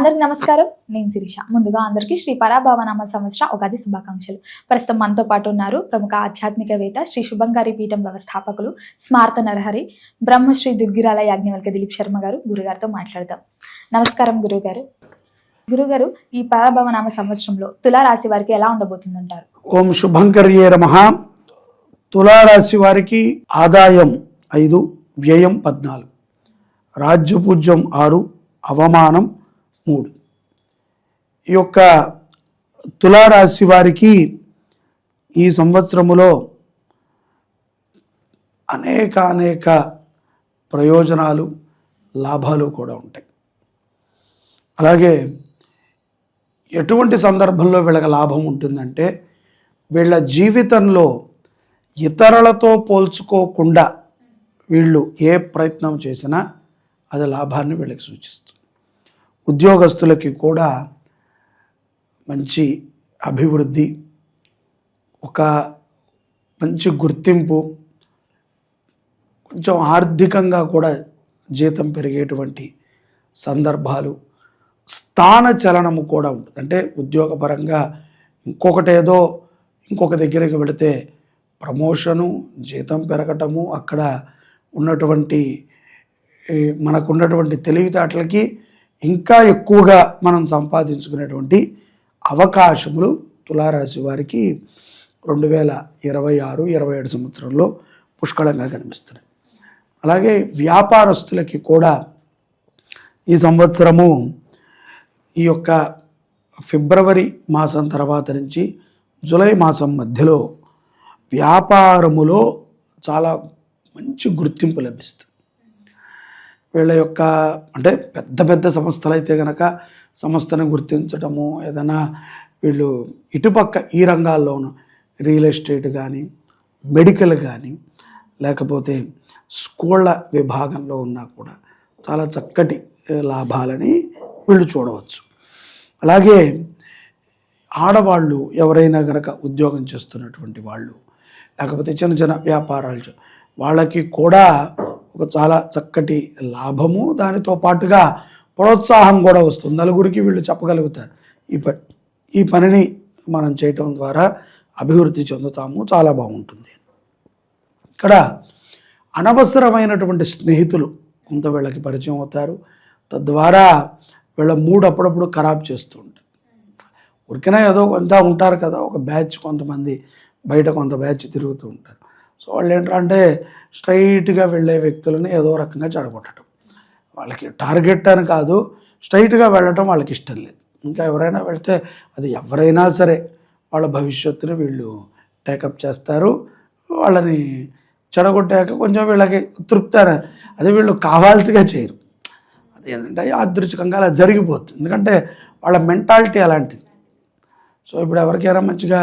అందరికి నమస్కారం. నేను శిరీష. ముందుగా అందరికీ శ్రీ పరాభవనామ సంవత్సర ఉగాది శుభాకాంక్షలు. ప్రస్తుతం మనతో పాటు ఉన్నారు ప్రముఖ ఆధ్యాత్మికవేత్త, శ్రీ శుభంగారి పీఠం వ్యవస్థాపకులు, స్మార్త నరహరి, బ్రహ్మశ్రీ దుర్గిరాల యాజ్ఞవల్క్య దిలీప్ శర్మ గారు. గురుగారితో మాట్లాడదాం. నమస్కారం గురుగారు. గురుగారు, ఈ పరాభవనామ సంవత్సరంలో తులారాశి వారికి ఎలా ఉండబోతుందంటారు? ఓం శుభంకర్యే నమః. తులారాశి వారికి ఆదాయం 5, వ్యయం 14, రాజ్యపూజ్యం 6, అవమానం 3. ఈ యొక్క తులారాశి వారికి ఈ సంవత్సరములో అనేక ప్రయోజనాలు, లాభాలు కూడా ఉంటాయి. అలాగే ఎటువంటి సందర్భంలో వీళ్ళకి లాభం ఉంటుందంటే, వీళ్ళ జీవితంలో ఇతరులతో పోల్చుకోకుండా వీళ్ళు ఏ ప్రయత్నం చేసినా అది లాభాన్ని వీళ్ళకి సూచిస్తుంది. ఉద్యోగస్తులకి కూడా మంచి అభివృద్ధి, ఒక మంచి గుర్తింపు, కొంచెం ఆర్థికంగా కూడా జీతం పెరిగేటువంటి సందర్భాలు, స్థాన చలనము కూడా ఉంటుంది. అంటే ఉద్యోగపరంగా ఇంకొక దగ్గరికి వెళితే ప్రమోషను, జీతం పెరగటము, అక్కడ మనకున్నటువంటి తెలివితేటలకి ఇంకా ఎక్కువగా మనం సంపాదించుకునేటువంటి అవకాశములు తులారాశి వారికి 2026-27 సంవత్సరంలో పుష్కలంగా కనిపిస్తున్నాయి. అలాగే వ్యాపారస్తులకి కూడా ఈ సంవత్సరము ఈ యొక్క ఫిబ్రవరి మాసం తర్వాత నుంచి జూలై మాసం మధ్యలో వ్యాపారములో చాలా మంచి గుర్తింపు లభిస్తుంది. వీళ్ళ యొక్క అంటే పెద్ద సంస్థలు అయితే కనుక సంస్థను గుర్తించటము, ఏదైనా వీళ్ళు ఇటుపక్క ఈ రంగాల్లోనూ రియల్ ఎస్టేట్ కానీ, మెడికల్ కానీ, లేకపోతే స్కూళ్ళ విభాగంలో ఉన్నా కూడా చాలా చక్కటి లాభాలని వీళ్ళు చూడవచ్చు. అలాగే ఆడవాళ్ళు ఎవరైనా కనుక ఉద్యోగం చేస్తున్నటువంటి వాళ్ళు, లేకపోతే చిన్న వ్యాపారాలు, వాళ్ళకి కూడా ఒక చాలా చక్కటి లాభము, దానితో పాటుగా ప్రోత్సాహం కూడా వస్తుంది. నలుగురికి వీళ్ళు చెప్పగలుగుతారు, ఈ పనిని మనం చేయటం ద్వారా అభివృద్ధి చెందుతాము, చాలా బాగుంటుంది. ఇక్కడ అనవసరమైనటువంటి స్నేహితులు కొంత వీళ్ళకి పరిచయం అవుతారు. తద్వారా వీళ్ళ మూడు అప్పుడప్పుడు ఖరాబ్ చేస్తూ ఉంటారు. ఉరికినా ఏదో కొంత ఉంటారు కదా, ఒక బ్యాచ్, కొంతమంది బయట కొంత బ్యాచ్ తిరుగుతూ ఉంటారు. సో వాళ్ళు ఏంటంటే స్ట్రైట్గా వెళ్ళే వ్యక్తులను ఏదో రకంగా చెడగొట్టడం, వాళ్ళకి టార్గెట్ అని కాదు, స్ట్రైట్గా వెళ్ళటం వాళ్ళకి ఇష్టం లేదు. ఇంకా ఎవరైనా వెళ్తే అది ఎవరైనా సరే వాళ్ళ భవిష్యత్తుని వీళ్ళు టేకప్ చేస్తారు. వాళ్ళని చెడగొట్టాక కొంచెం వీళ్ళకి తృప్తి, అది వీళ్ళు కావాల్సిగా చేయరు. అది ఏంటంటే యాదృచ్ఛికంగా అలా జరిగిపోతుంది, ఎందుకంటే వాళ్ళ మెంటాలిటీ అలాంటిది. సో ఇప్పుడు ఎవరికైనా మంచిగా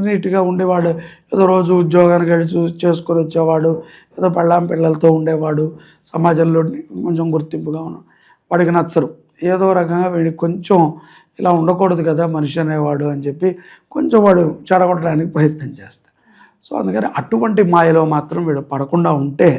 నీట్గా ఉండేవాడు, ఏదో రోజు ఉద్యోగానికి వెళ్ళి చేసుకొని వచ్చేవాడు, ఏదో పిల్లలతో ఉండేవాడు, సమాజంలో కొంచెం గుర్తింపుగా ఉన్న వాడికి నచ్చరు. ఏదో రకంగా వీడికి కొంచెం ఇలా ఉండకూడదు కదా మనిషి అనేవాడు అని చెప్పి కొంచెం వాడు చెడగొట్టడానికి ప్రయత్నం చేస్తాడు. సో అందుకని అటువంటి మాయలో మాత్రం వీడు పడకుండా ఉంటే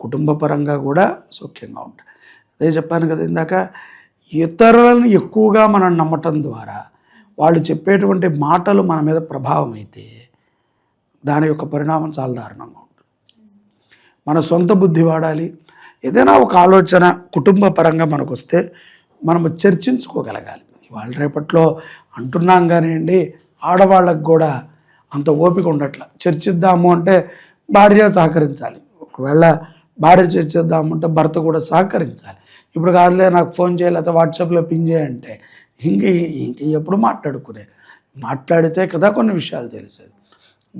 కుటుంబ పరంగా కూడా సౌఖ్యంగా ఉంటాయి. అదే చెప్పాను కదా ఇందాక, ఇతరులను ఎక్కువగా మనం నమ్మటం ద్వారా వాళ్ళు చెప్పేటువంటి మాటలు మన మీద ప్రభావం అయితే దాని యొక్క పరిణామం చాలా దారుణంగా ఉంటుంది. మన సొంత బుద్ధి వాడాలి. ఏదైనా ఒక ఆలోచన కుటుంబ పరంగా మనకు వస్తే మనము చర్చించుకోగలగాలి. వాళ్ళ రేపట్లో అంటున్నాం కానివ్వండి, ఆడవాళ్ళకు కూడా అంత ఓపిక ఉండట్ల. చర్చిద్దాము అంటే భార్య సహకరించాలి, ఒకవేళ భార్య చర్చిద్దామంటే భర్త కూడా సహకరించాలి. ఇప్పుడు కాదులే నాకు ఫోన్ చేయాలి, లేకపోతే వాట్సాప్లో పింగ్ చేయంటే ఇంక ఎప్పుడు మాట్లాడితే కదా కొన్ని విషయాలు తెలిసేది.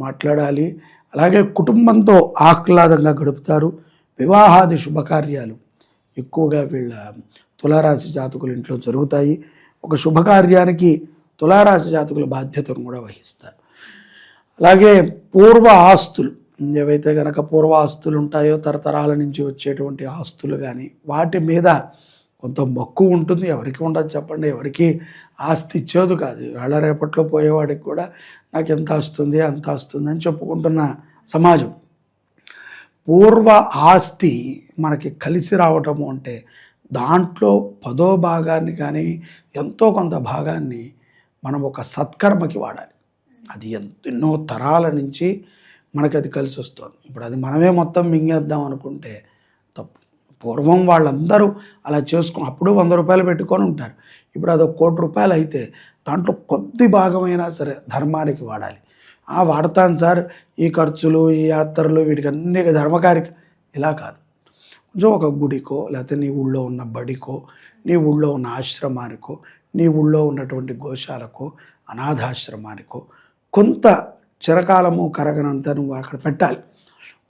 మాట్లాడాలి. అలాగే కుటుంబంతో ఆహ్లాదంగా గడుపుతారు. వివాహాది శుభకార్యాలు ఎక్కువగా వీళ్ళ తులారాశి జాతకుల ఇంట్లో జరుగుతాయి. ఒక శుభకార్యానికి తులారాశి జాతకుల బాధ్యతను కూడా వహిస్తారు. అలాగే పూర్వ ఆస్తులు ఏవైతే కనుక పూర్వ ఆస్తులు ఉంటాయో, తరతరాల నుంచి వచ్చేటువంటి ఆస్తులు కానీ, వాటి మీద కొంత మక్కువ ఉంటుంది. ఎవరికి ఉండదు చెప్పండి, ఎవరికి ఆస్తి ఇచ్చేది కాదు. వాళ్ళ రేపట్లో పోయేవాడికి కూడా నాకు ఎంత వస్తుంది అంత వస్తుంది అని చెప్పుకుంటున్న సమాజం. పూర్వ ఆస్తి మనకి కలిసి రావటము అంటే దాంట్లో 10వ భాగాన్ని కానీ ఎంతో కొంత భాగాన్ని మనం ఒక సత్కర్మకి వాడాలి. అది ఎన్నో తరాల నుంచి మనకి అది కలిసి వస్తుంది. ఇప్పుడు అది మనమే మొత్తం మింగేద్దాం అనుకుంటే తప్పు. పూర్వం వాళ్ళందరూ అలా చేసుకుని అప్పుడు 100 రూపాయలు పెట్టుకొని ఉంటారు. ఇప్పుడు అది 1 కోటి రూపాయలు అయితే దాంట్లో కొద్ది భాగమైనా సరే ధర్మానికి వాడాలి. వాడతాను సార్, ఈ ఖర్చులు, ఈ యాత్రలు, వీటికి అన్ని ధర్మకార్యక ఇలా కాదు. కొంచెం ఒక గుడికో, లేకపోతే నీ ఊళ్ళో ఉన్న బడికో, నీ ఊళ్ళో ఉన్న ఆశ్రమానికో, నీ ఊళ్ళో ఉన్నటువంటి గోశాలకో, అనాథాశ్రమానికో కొంత చిరకాలము కరగనంత నువ్వు అక్కడ పెట్టాలి.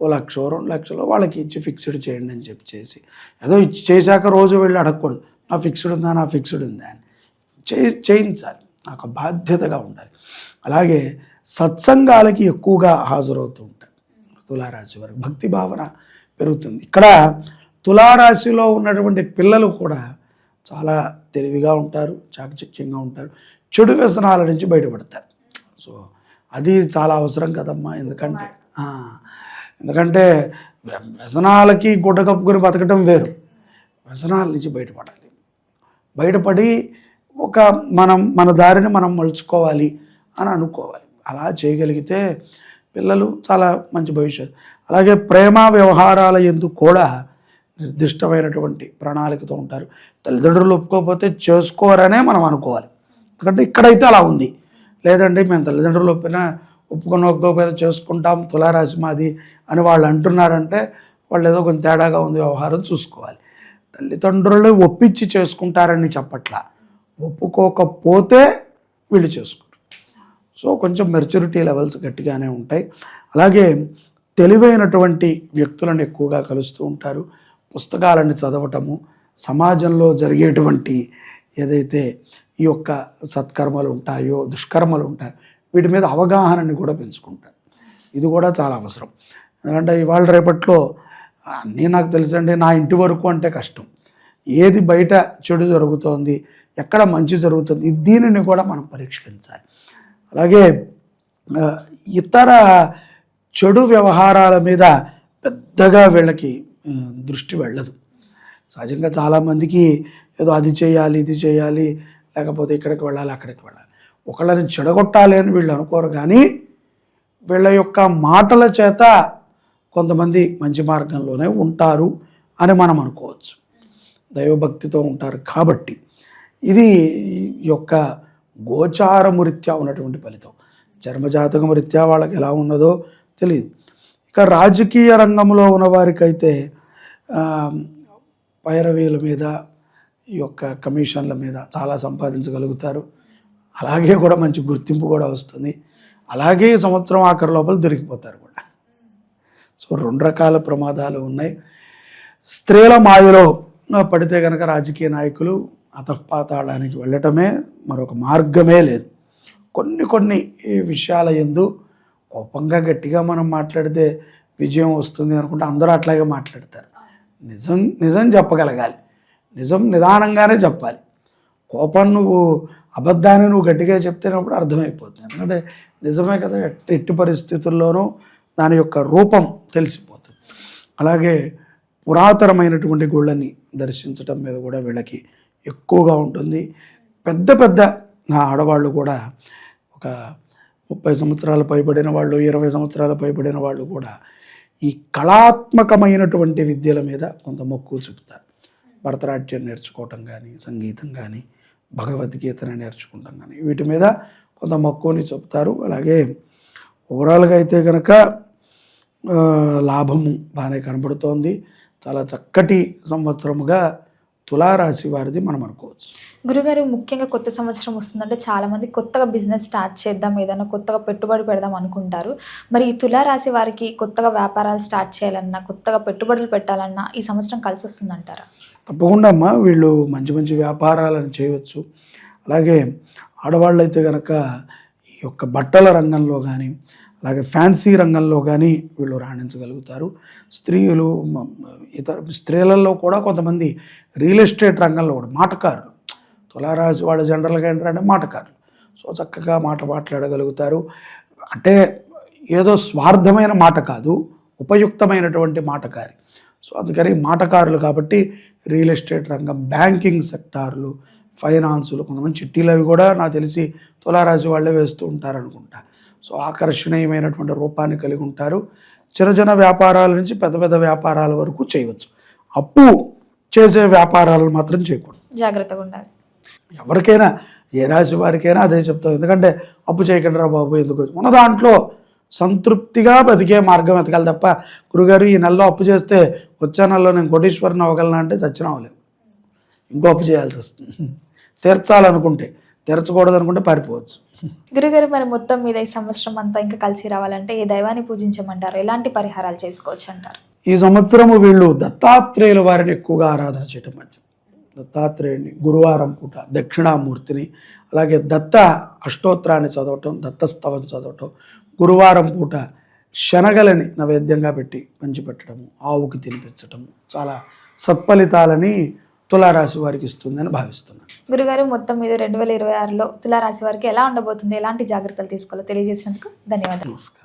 1,00,000 2 లక్షలు వాళ్ళకి ఇచ్చి ఫిక్స్డ్ చేయండి అని చేసి ఏదో ఇచ్చి చేశాక రోజు వెళ్ళి అడగకూడదు, నా ఫిక్స్డ్ ఉందా, నా ఫిక్స్డ్ ఉందా అని చేయించాలి. నాకు బాధ్యతగా ఉండాలి. అలాగే సత్సంగాలకి ఎక్కువగా హాజరవుతూ ఉంటారు. తులారాశి వారికి భక్తి భావన పెరుగుతుంది. ఇక్కడ తులారాశిలో ఉన్నటువంటి పిల్లలు కూడా చాలా తెలివిగా ఉంటారు, చాకచక్యంగా ఉంటారు, చెడు వ్యసనాల నుంచి బయటపడతారు. సో అది చాలా అవసరం కదమ్మా. ఎందుకంటే వ్యసనాలకి గుడ్డ కప్పుకొని బతకటం వేరు, వ్యసనాల నుంచి బయటపడాలి. బయటపడి మన దారిని మనం మలుచుకోవాలి అని అనుకోవాలి. అలా చేయగలిగితే పిల్లలు చాలా మంచి భవిష్యత్తు. అలాగే ప్రేమ వ్యవహారాల ఎందుకు కూడా నిర్దిష్టమైనటువంటి ప్రణాళికతో ఉంటారు. తల్లిదండ్రులు ఒప్పుకోకపోతే చేసుకోరనే మనం అనుకోవాలి. ఎందుకంటే ఇక్కడైతే అలా ఉంది. లేదండి మేము తల్లిదండ్రులు ఒప్పుకోకపోయినా చేసుకుంటాం, తులారాశి మాది అని వాళ్ళు అంటున్నారంటే వాళ్ళు ఏదో కొంచెం తేడాగా ఉంది వ్యవహారం, చూసుకోవాలి. తల్లిదండ్రులు ఒప్పించి చేసుకుంటారని చెప్పట్లా, ఒప్పుకోకపోతే వీళ్ళు చేసుకుంటారు. సో కొంచెం మెచ్యూరిటీ లెవెల్స్ గట్టిగానే ఉంటాయి. అలాగే తెలివైనటువంటి వ్యక్తులను ఎక్కువగా కలుస్తూ ఉంటారు. పుస్తకాలను చదవటము, సమాజంలో జరిగేటువంటి ఏదైతే ఈ యొక్క సత్కర్మలు ఉంటాయో, దుష్కర్మలు ఉంటాయో వీటి మీద అవగాహనని కూడా పెంచుకుంటారు. ఇది కూడా చాలా అవసరం. ఎందుకంటే ఇవాళ రేపట్లో అన్నీ నాకు తెలుసండి, నా ఇంటి వరకు అంటే కష్టం. ఏది బయట చెడు జరుగుతోంది, ఎక్కడ మంచి జరుగుతుంది, దీనిని కూడా మనం పరీక్షించాలి. అలాగే ఇతర చెడు వ్యవహారాల మీద పెద్దగా వీళ్ళకి దృష్టి వెళ్ళదు. సహజంగా చాలామందికి ఏదో అది చేయాలి, ఇది చేయాలి, లేకపోతే ఇక్కడికి వెళ్ళాలి, అక్కడికి వెళ్ళాలి, ఒకళ్ళని చెడగొట్టాలి అని వీళ్ళు అనుకోరు. కానీ వీళ్ళ యొక్క మాటల చేత కొంతమంది మంచి మార్గంలోనే ఉంటారు అని మనం అనుకోవచ్చు. దైవభక్తితో ఉంటారు కాబట్టి ఇది యొక్క గోచారము రీత్యా ఉన్నటువంటి ఫలితం. జన్మజాతకం రీత్యా వాళ్ళకి ఎలా ఉన్నదో తెలియదు. ఇక రాజకీయ రంగంలో ఉన్న వారికైతే పైరవీల మీద, ఈ యొక్క కమిషన్ల మీద చాలా సంపాదించగలుగుతారు. అలాగే కూడా మంచి గుర్తింపు కూడా వస్తుంది. అలాగే సంవత్సరం ఆఖరి లోపల దొరికిపోతారు కూడా. సో 2 రకాల ప్రమాదాలు ఉన్నాయి. స్త్రీల మాయలో పడితే కనుక రాజకీయ నాయకులు అతపాతాళానికి వెళ్ళటమే మరొక మార్గమే లేదు. కొన్ని విషయాల యందు కోపంగా గట్టిగా మనం మాట్లాడితే విజయం వస్తుంది అనుకుంటే అందరూ అట్లాగే మాట్లాడతారు. నిజం చెప్పగలగాలి, నిజం నిదానంగానే చెప్పాలి. కోపం అబద్ధాన్ని నువ్వు గట్టిగా చెప్తేనప్పుడు అర్థమైపోతుంది. ఎందుకంటే నిజమే కదా, ఎట్టి పరిస్థితుల్లోనూ దాని యొక్క రూపం తెలిసిపోతుంది. అలాగే పురాతనమైనటువంటి గుళ్ళని దర్శించటం మీద కూడా వీళ్ళకి ఎక్కువగా ఉంటుంది. పెద్ద ఆడవాళ్ళు కూడా ఒక 30 సంవత్సరాలు పైబడిన వాళ్ళు, 20 సంవత్సరాలు పైబడిన వాళ్ళు కూడా ఈ కళాత్మకమైనటువంటి విద్యల మీద కొంత మక్కువ చూపుతారు. భరతనాట్యం నేర్చుకోవటం కానీ, సంగీతం కానీ, భగవద్గీతను నేర్చుకుంటాం కానీ వీటి మీద కొంత మక్కువని చెప్తారు. అలాగే ఓవరాల్గా అయితే కనుక లాభము బాగానే కనబడుతోంది. చాలా చక్కటి సంవత్సరముగా తులారాశి వారిది మనం అనుకోవచ్చు. గురుగారు, ముఖ్యంగా కొత్త సంవత్సరం వస్తుందంటే చాలామంది కొత్తగా బిజినెస్ స్టార్ట్ చేద్దాం, ఏదైనా కొత్తగా పెట్టుబడి పెడదాం అనుకుంటారు. మరి ఈ తులారాశి వారికి కొత్తగా వ్యాపారాలు స్టార్ట్ చేయాలన్నా, కొత్తగా పెట్టుబడులు పెట్టాలన్నా ఈ సంవత్సరం కలిసి వస్తుందంటారా? తప్పకుండా అమ్మా, వీళ్ళు మంచి వ్యాపారాలను చేయవచ్చు. అలాగే ఆడవాళ్ళు అయితే కనుక ఈ యొక్క బట్టల రంగంలో కానీ, అలాగే ఫ్యాన్సీ రంగంలో కానీ వీళ్ళు రాణించగలుగుతారు. స్త్రీలలో కూడా కొంతమంది రియల్ ఎస్టేట్ రంగంలో కూడా మాటకారులు, తులారాశి వాళ్ళు జనరల్గా ఏంటంటే మాటకారులు. సో చక్కగా మాట్లాడగలుగుతారు. అంటే ఏదో స్వార్థమైన మాట కాదు, ఉపయుక్తమైనటువంటి మాటకారి. సో అందుకని మాటకారులు కాబట్టి రియల్ ఎస్టేట్ రంగం, బ్యాంకింగ్ సెక్టార్లు, ఫైనాన్సులు, కొంతమంది చిట్టీలు అవి కూడా నాకు తెలిసి తులారాశి వాళ్ళే వేస్తూ ఉంటారనుకుంటా. సో ఆకర్షణీయమైనటువంటి రూపాన్ని కలిగి ఉంటారు. చిన్న చిన్న వ్యాపారాల నుంచి పెద్ద పెద్ద వ్యాపారాల వరకు చేయవచ్చు. అప్పు చేసే వ్యాపారాలు మాత్రం చేయకూడదు, జాగ్రత్తగా ఉండాలి. ఎవరికైనా ఏ రాశి వారికైనా అదే చెప్తాం. ఎందుకంటే అప్పు చేయకండి రా బాబు, ఎందుకు మన దాంట్లో సంతృప్తిగా బతికే మార్గం ఎతకాలి తప్ప, గురుగారు ఈ నెలలో అప్పు చేస్తే వచ్చే నెలలో నేను కోటీశ్వరుని అవ్వగలను అంటే చచ్చిన అవ్వలేము, ఇంకో అప్పు చేయాల్సి వస్తుంది. తీర్చాలనుకుంటే, తీర్చకూడదు అనుకుంటే పారిపోవచ్చు. గురుగారు, మరి మొత్తం మీద ఈ సంవత్సరం అంతా ఇంకా కలిసి రావాలంటే ఏ దైవాన్ని పూజించమంటారు, ఎలాంటి పరిహారాలు చేసుకోవచ్చు అంటారు? ఈ సంవత్సరము వీళ్ళు దత్తాత్రేయుల వారిని ఎక్కువగా ఆరాధన చేయటం మంచిది. దత్తాత్రేయుడిని గురువారం పూట, దక్షిణామూర్తిని, అలాగే దత్త అష్టోత్తరాన్ని చదవటం, దత్తస్తవం చదవటం, గురువారం పూట శనగలని నైవేద్యంగా పెట్టి పంచిపెట్టడము, ఆవుకి తినిపించటము చాలా సత్ఫలితాలని తులారాశి వారికి ఇస్తుందని భావిస్తున్నాను. గురుగారు, మొత్తం మీద 2026లో తులారాశి వారికి ఎలా ఉండబోతుంది, ఎలాంటి జాగ్రత్తలు తీసుకోవాలో తెలియజేసినందుకు ధన్యవాదాలు. నమస్కారం.